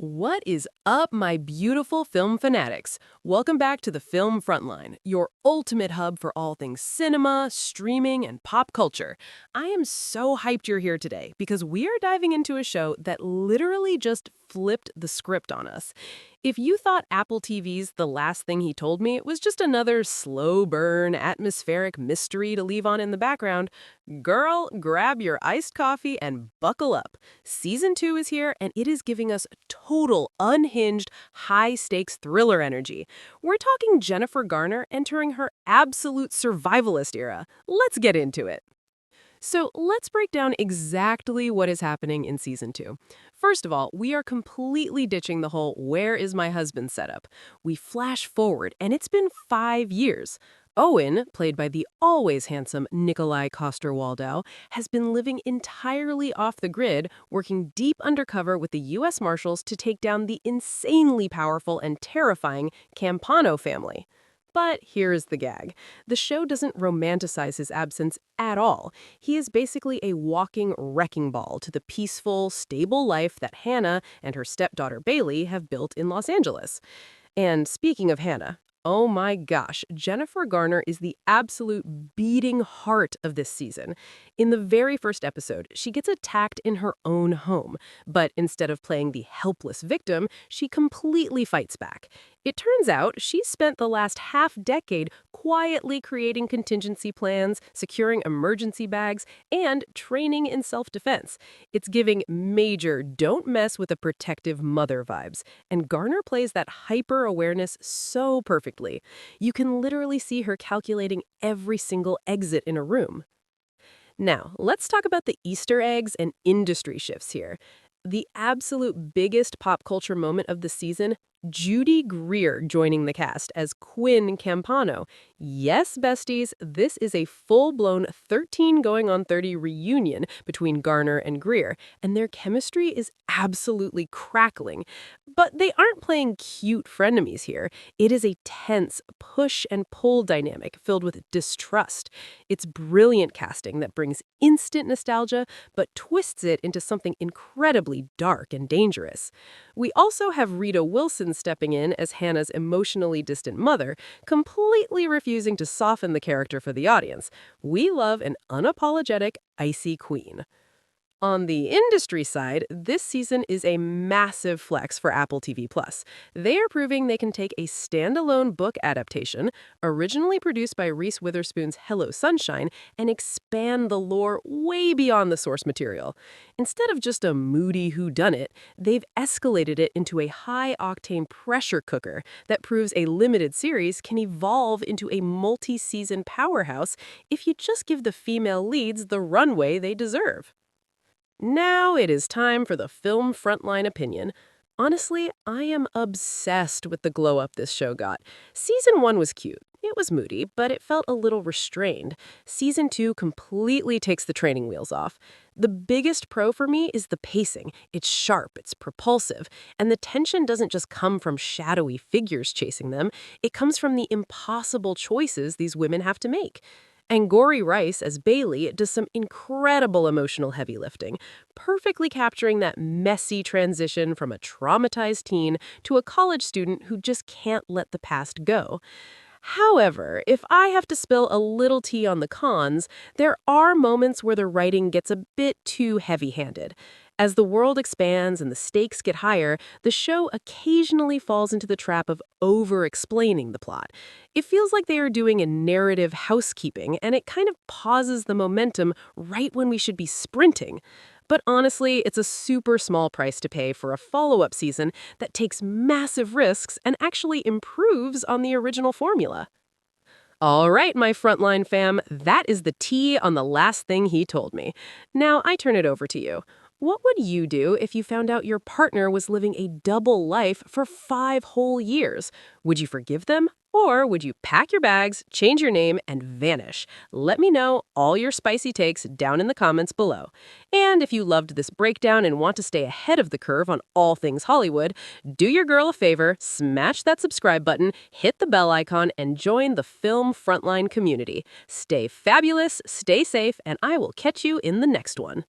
What is up, my beautiful film fanatics? Welcome back to the Film Frontline, your ultimate hub for all things cinema, streaming, and pop culture. I am so hyped you're here today because we are diving into a show that literally just flipped the script on us. If you thought Apple TV's The Last Thing He Told Me was just another slow burn, atmospheric mystery to leave on in the background, girl, grab your iced coffee and buckle up. Season 2 is here, and it is giving us total, unhinged, high-stakes thriller energy. We're talking Jennifer Garner entering her absolute survivalist era. Let's get into it. So let's break down exactly what is happening in Season 2. First of all, we are completely ditching the whole "where is my husband" setup. We flash forward, and it's been 5 years. Owen, played by the always handsome Nikolai Coster-Waldau, has been living entirely off the grid, working deep undercover with the U.S. Marshals to take down the insanely powerful and terrifying Campano family. But here is the gag. The show doesn't romanticize his absence at all. He is basically a walking wrecking ball to the peaceful, stable life that Hannah and her stepdaughter Bailey have built in Los Angeles. And speaking of Hannah, oh my gosh, Jennifer Garner is the absolute beating heart of this season. In the very first episode, she gets attacked in her own home, but instead of playing the helpless victim, she completely fights back. It turns out she's spent the last half-decade quietly creating contingency plans, securing emergency bags, and training in self-defense. It's giving major don't mess with a protective mother vibes, and Garner plays that hyper-awareness so perfectly. You can literally see her calculating every single exit in a room. Now, let's talk about the Easter eggs and industry shifts here. The absolute biggest pop culture moment of the season, Judy Greer joining the cast as Quinn Campano. Yes, besties, this is a full-blown 13 going on 30 reunion between Garner and Greer, and their chemistry is absolutely crackling. But they aren't playing cute frenemies here. It is a tense push and pull dynamic filled with distrust. It's brilliant casting that brings instant nostalgia, but twists it into something incredibly dark and dangerous. We also have Rita Wilson stepping in as Hannah's emotionally distant mother, completely refusing to soften the character for the audience. We love an unapologetic, icy queen. On the industry side, this season is a massive flex for Apple TV+. They are proving they can take a standalone book adaptation, originally produced by Reese Witherspoon's Hello Sunshine, and expand the lore way beyond the source material. Instead of just a moody whodunit, they've escalated it into a high-octane pressure cooker that proves a limited series can evolve into a multi-season powerhouse if you just give the female leads the runway they deserve. Now it is time for the Film Frontline opinion. Honestly, I am obsessed with the glow-up this show got. Season 1 was cute. It was moody, but it felt a little restrained. Season 2 completely takes the training wheels off. The biggest pro for me is the pacing. It's sharp, it's propulsive, and the tension doesn't just come from shadowy figures chasing them. It comes from the impossible choices these women have to make. Angourie Rice as Bailey does some incredible emotional heavy lifting, perfectly capturing that messy transition from a traumatized teen to a college student who just can't let the past go. However, if I have to spill a little tea on the cons, there are moments where the writing gets a bit too heavy-handed. As the world expands and the stakes get higher, the show occasionally falls into the trap of over-explaining the plot. It feels like they are doing a narrative housekeeping, and it kind of pauses the momentum right when we should be sprinting. But honestly, it's a super small price to pay for a follow-up season that takes massive risks and actually improves on the original formula. All right, my Frontline fam, that is the tea on The Last Thing He Told Me. Now I turn it over to you. What would you do if you found out your partner was living a double life for 5 whole years? Would you forgive them? Or would you pack your bags, change your name, and vanish? Let me know all your spicy takes down in the comments below. And if you loved this breakdown and want to stay ahead of the curve on all things Hollywood, do your girl a favor, smash that subscribe button, hit the bell icon, and join the Film Frontline community. Stay fabulous, stay safe, and I will catch you in the next one.